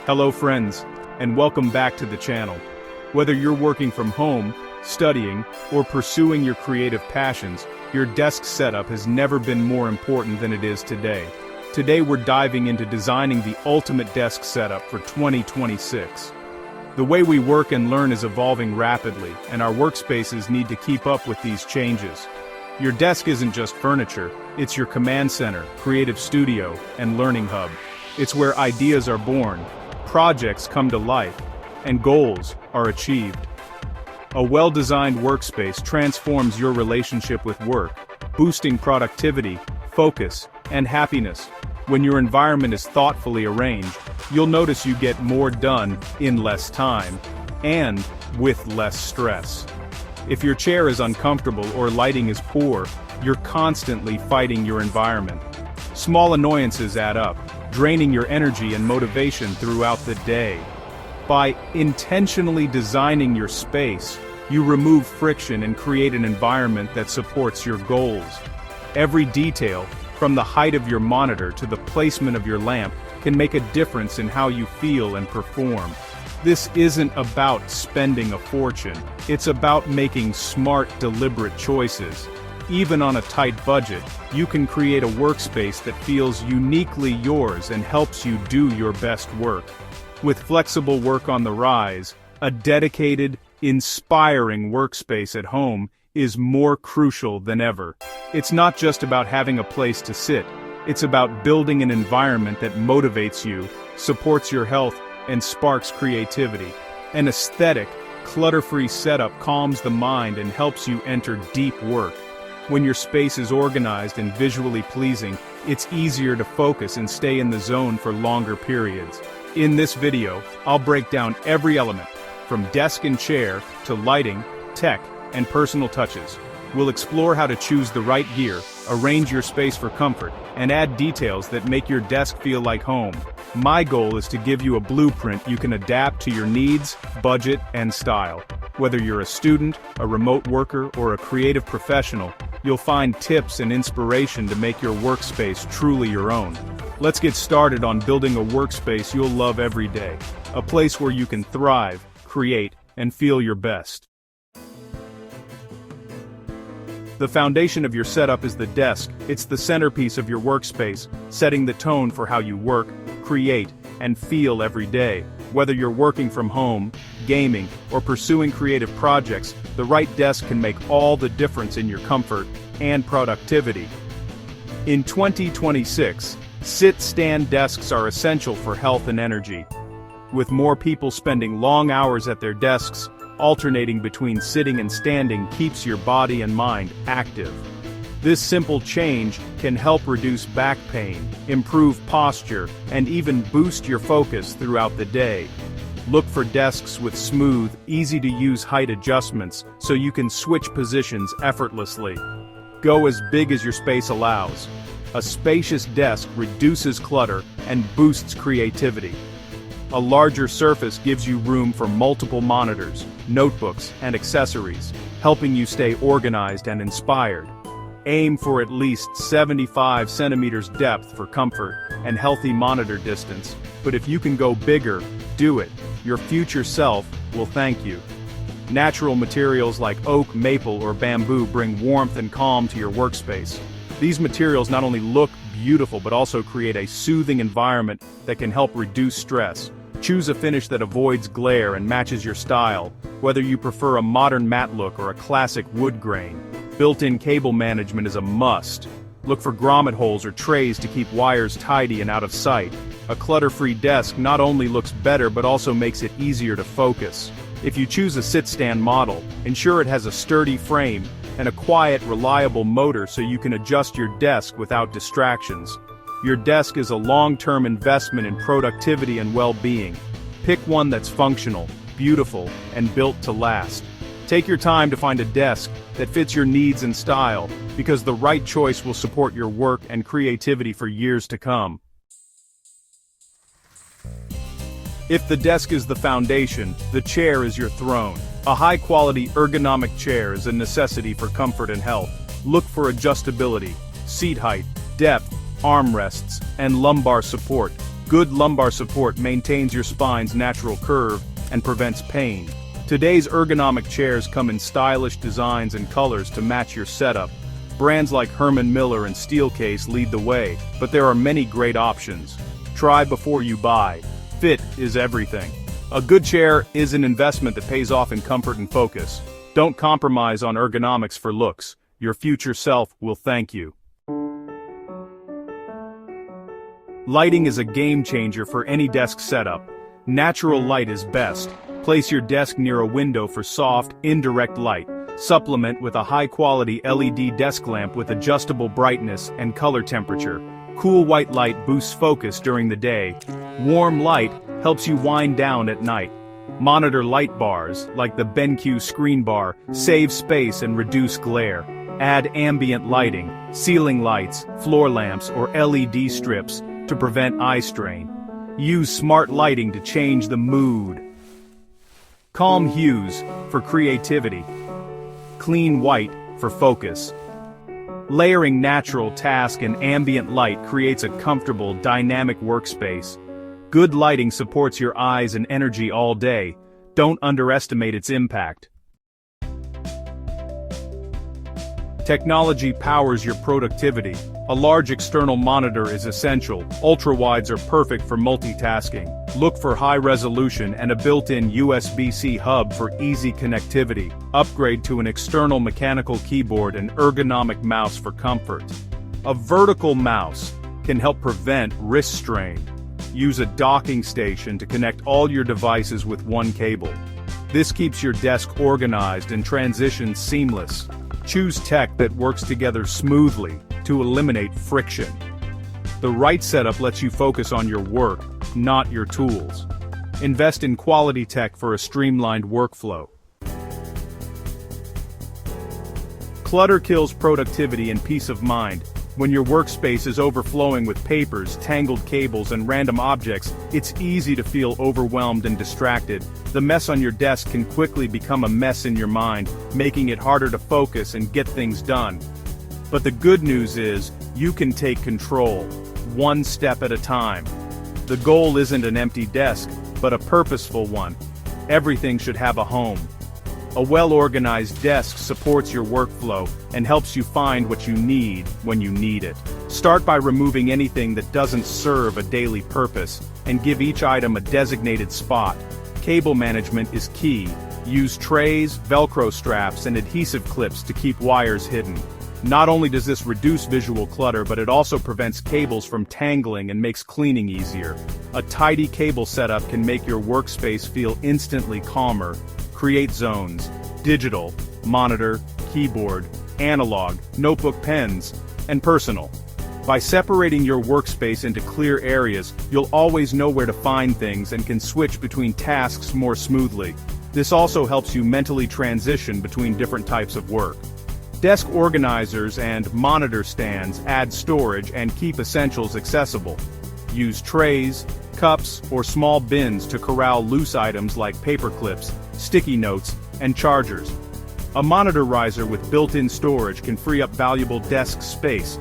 Hello friends, and welcome back to the channel. Whether you're working from home, studying, or pursuing your creative passions, your desk setup has never been more important than it is today. Today we're diving into designing the ultimate desk setup for 2026. The way we work and learn is evolving rapidly, and our workspaces need to keep up with these changes. Your desk isn't just furniture, it's your command center, creative studio, and learning hub. It's where ideas are born, projects come to life, and goals are achieved. A well-designed workspace transforms your relationship with work, boosting productivity, focus, and happiness. When your environment is thoughtfully arranged, you'll notice you get more done in less time, and with less stress. If your chair is uncomfortable or lighting is poor, you're constantly fighting your environment. Small annoyances add up, draining your energy and motivation throughout the day. By intentionally designing your space, you remove friction and create an environment that supports your goals. Every detail, from the height of your monitor to the placement of your lamp, can make a difference in how you feel and perform. This isn't about spending a fortune, it's about making smart, deliberate choices. Even on a tight budget, you can create a workspace that feels uniquely yours and helps you do your best work. With flexible work on the rise, a dedicated, inspiring workspace at home is more crucial than ever. It's not just about having a place to sit, it's about building an environment that motivates you, supports your health, and sparks creativity. An aesthetic, clutter-free setup calms the mind and helps you enter deep work. When your space is organized and visually pleasing, it's easier to focus and stay in the zone for longer periods. In this video, I'll break down every element, from desk and chair to lighting, tech, and personal touches. We'll explore how to choose the right gear, arrange your space for comfort, and add details that make your desk feel like home. My goal is to give you a blueprint you can adapt to your needs, budget, and style. Whether you're a student, a remote worker, or a creative professional, you'll find tips and inspiration to make your workspace truly your own. Let's get started on building a workspace you'll love every day. A place where you can thrive, create, and feel your best. The foundation of your setup is the desk. It's the centerpiece of your workspace, setting the tone for how you work, create, and feel every day. Whether you're working from home, gaming, or pursuing creative projects, the right desk can make all the difference in your comfort and productivity. In 2026, sit-stand desks are essential for health and energy. With more people spending long hours at their desks, alternating between sitting and standing keeps your body and mind active. This simple change can help reduce back pain, improve posture, and even boost your focus throughout the day. Look for desks with smooth, easy-to-use height adjustments so you can switch positions effortlessly. Go as big as your space allows. A spacious desk reduces clutter and boosts creativity. A larger surface gives you room for multiple monitors, notebooks, and accessories, helping you stay organized and inspired. Aim for at least 75 centimeters depth for comfort and healthy monitor distance, but if you can go bigger, do it. Your future self will thank you. Natural materials like oak, maple, or bamboo bring warmth and calm to your workspace. These materials not only look beautiful but also create a soothing environment that can help reduce stress. Choose a finish that avoids glare and matches your style, whether you prefer a modern matte look or a classic wood grain. Built-in cable management is a must. Look for grommet holes or trays to keep wires tidy and out of sight. A clutter-free desk not only looks better but also makes it easier to focus. If you choose a sit-stand model, ensure it has a sturdy frame and a quiet, reliable motor so you can adjust your desk without distractions. Your desk is a long-term investment in productivity and well-being. Pick one that's functional, beautiful, and built to last. Take your time to find a desk that fits your needs and style, because the right choice will support your work and creativity for years to come. If the desk is the foundation, the chair is your throne. A high-quality ergonomic chair is a necessity for comfort and health. Look for adjustability, seat height, depth, armrests, and lumbar support. Good lumbar support maintains your spine's natural curve and prevents pain. Today's ergonomic chairs come in stylish designs and colors to match your setup. Brands like Herman Miller and Steelcase lead the way, but there are many great options. Try before you buy. Fit is everything. A good chair is an investment that pays off in comfort and focus. Don't compromise on ergonomics for looks. Your future self will thank you. Lighting is a game changer for any desk setup. Natural light is best. Place your desk near a window for soft, indirect light. Supplement with a high-quality LED desk lamp with adjustable brightness and color temperature. Cool white light boosts focus during the day. Warm light helps you wind down at night. Monitor light bars, like the BenQ screen bar, save space and reduce glare. Add ambient lighting, ceiling lights, floor lamps, or LED strips to prevent eye strain. Use smart lighting to change the mood. Calm hues for creativity. Clean white for focus. Layering natural task and ambient light creates a comfortable, dynamic workspace. Good lighting supports your eyes and energy all day. Don't underestimate its impact. Technology powers your productivity. A large external monitor is essential. Ultrawides are perfect for multitasking. Look for high resolution and a built-in USB-C hub for easy connectivity. Upgrade to an external mechanical keyboard and ergonomic mouse for comfort. A vertical mouse can help prevent wrist strain. Use a docking station to connect all your devices with one cable. This keeps your desk organized and transitions seamless. Choose tech that works together smoothly to eliminate friction. The right setup lets you focus on your work, not your tools. Invest in quality tech for a streamlined workflow. Clutter kills productivity and peace of mind. When your workspace is overflowing with papers, tangled cables, and random objects, it's easy to feel overwhelmed and distracted. The mess on your desk can quickly become a mess in your mind, making it harder to focus and get things done. But the good news is, you can take control, one step at a time. The goal isn't an empty desk, but a purposeful one. Everything should have a home. A well-organized desk supports your workflow and helps you find what you need when you need it. Start by removing anything that doesn't serve a daily purpose, and give each item a designated spot. Cable management is key. Use trays, Velcro straps, and adhesive clips to keep wires hidden. Not only does this reduce visual clutter, but it also prevents cables from tangling and makes cleaning easier. A tidy cable setup can make your workspace feel instantly calmer. Create zones: digital, monitor, keyboard, analog, notebook pens, and personal. By separating your workspace into clear areas, you'll always know where to find things and can switch between tasks more smoothly. This also helps you mentally transition between different types of work. Desk organizers and monitor stands add storage and keep essentials accessible. Use trays, cups, or small bins to corral loose items like paper clips, sticky notes, and chargers. A monitor riser with built-in storage can free up valuable desk space.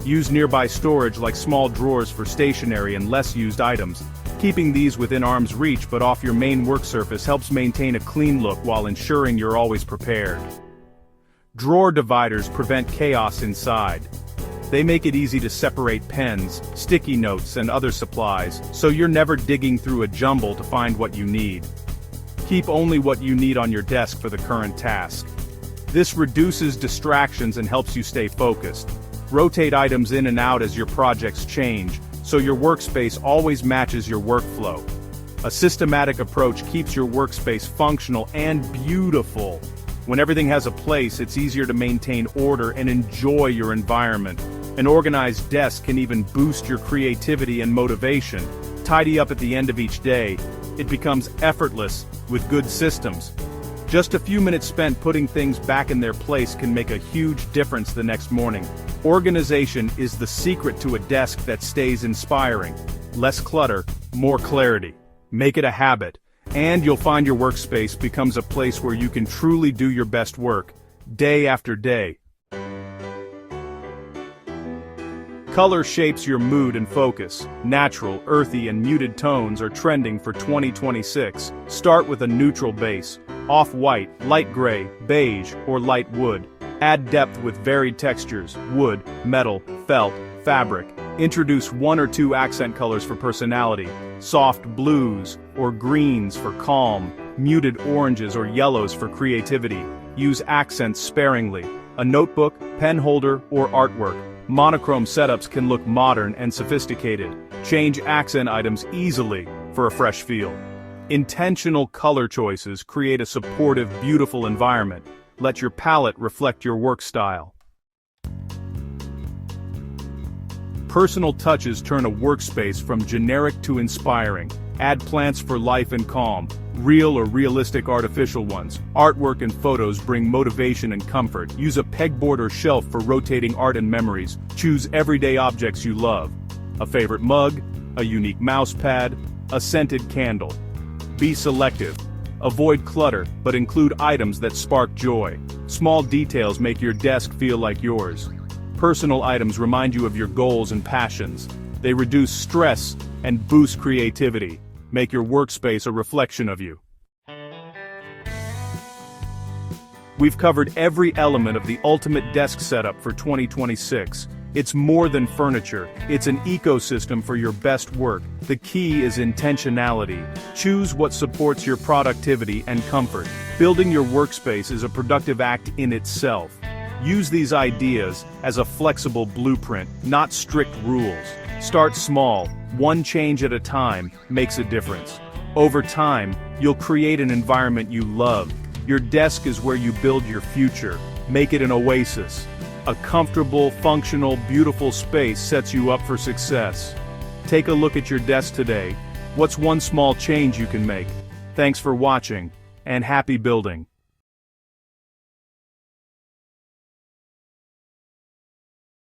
Use nearby storage like small drawers for stationery and less used items. Keeping these within arm's reach but off your main work surface helps maintain a clean look while ensuring you're always prepared. Drawer dividers prevent chaos inside. They make it easy to separate pens, sticky notes, and other supplies, so you're never digging through a jumble to find what you need. Keep only what you need on your desk for the current task. This reduces distractions and helps you stay focused. Rotate items in and out as your projects change, so your workspace always matches your workflow. A systematic approach keeps your workspace functional and beautiful. When everything has a place, it's easier to maintain order and enjoy your environment. An organized desk can even boost your creativity and motivation. Tidy up at the end of each day. It becomes effortless with good systems. Just a few minutes spent putting things back in their place can make a huge difference the next morning. Organization is the secret to a desk that stays inspiring. Less clutter, more clarity. Make it a habit, and you'll find your workspace becomes a place where you can truly do your best work, day after day. Color shapes your mood and focus. Natural, earthy, and muted tones are trending for 2026. Start with a neutral base. Off-white, light gray, beige, or light wood. Add depth with varied textures: wood, metal, felt, fabric. Introduce 1 or 2 accent colors for personality. Soft blues or greens for calm. Muted oranges or yellows for creativity. Use accents sparingly. A notebook, pen holder, or artwork. Monochrome setups can look modern and sophisticated. Change accent items easily for a fresh feel. Intentional color choices create a supportive, beautiful environment. Let your palette reflect your work style. Personal touches turn a workspace from generic to inspiring. Add plants for life and calm. Real or realistic artificial ones. Artwork and photos bring motivation and comfort. Use a pegboard or shelf for rotating art and memories. Choose everyday objects you love. A favorite mug, a unique mouse pad, a scented candle. Be selective. Avoid clutter, but include items that spark joy. Small details make your desk feel like yours. Personal items remind you of your goals and passions. They reduce stress and boost creativity. Make your workspace a reflection of you. We've covered every element of the ultimate desk setup for 2026. It's more than furniture, it's an ecosystem for your best work. The key is intentionality. Choose what supports your productivity and comfort. Building your workspace is a productive act in itself. Use these ideas as a flexible blueprint, not strict rules. Start small. One change at a time makes a difference. Over time, you'll create an environment you love. Your desk is where you build your future. Make it an oasis. A comfortable, functional, beautiful space sets you up for success. Take a look at your desk today. What's one small change you can make? Thanks for watching, and happy building.